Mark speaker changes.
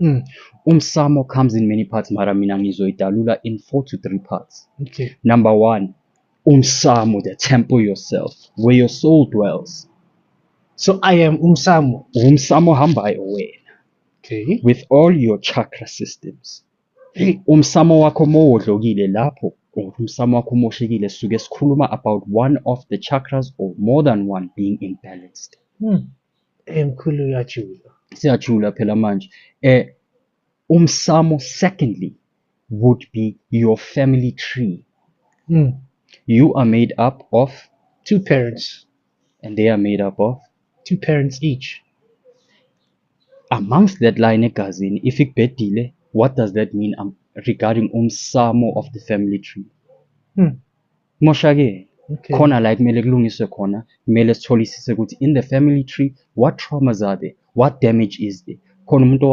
Speaker 1: Mm.
Speaker 2: Umsamo comes in many parts, mara mina ngizoyidalula in 4 to 3 parts.
Speaker 1: Okay.
Speaker 2: Number 1, umsamo, the temple yourself, where your soul dwells.
Speaker 1: So I am Umsamo.
Speaker 2: Umsamo hambayo wena,
Speaker 1: Okay.
Speaker 2: with all your chakra systems. Umsamo wakho mowodlokile lapho, or umsamo wakho moshekile, suke sikhuluma about one of the chakras or more than one being imbalanced.
Speaker 1: Mkhulu uyajula.
Speaker 2: Siyajula phela manje. Umsamo secondly would be your family tree.
Speaker 1: Mm.
Speaker 2: You are made up of,
Speaker 1: 2 parents.
Speaker 2: and they are made up of.
Speaker 1: 2 parents each.
Speaker 2: Amongst that line egazini, if ikubhedile, what does that mean regarding umsamo of the family tree? Moshake.
Speaker 1: Okay.
Speaker 2: Khona la kumele kulungiswe khona, kumele sitholisise ukuthi in the family tree, what traumas are there? What damage is there? Khona umuntu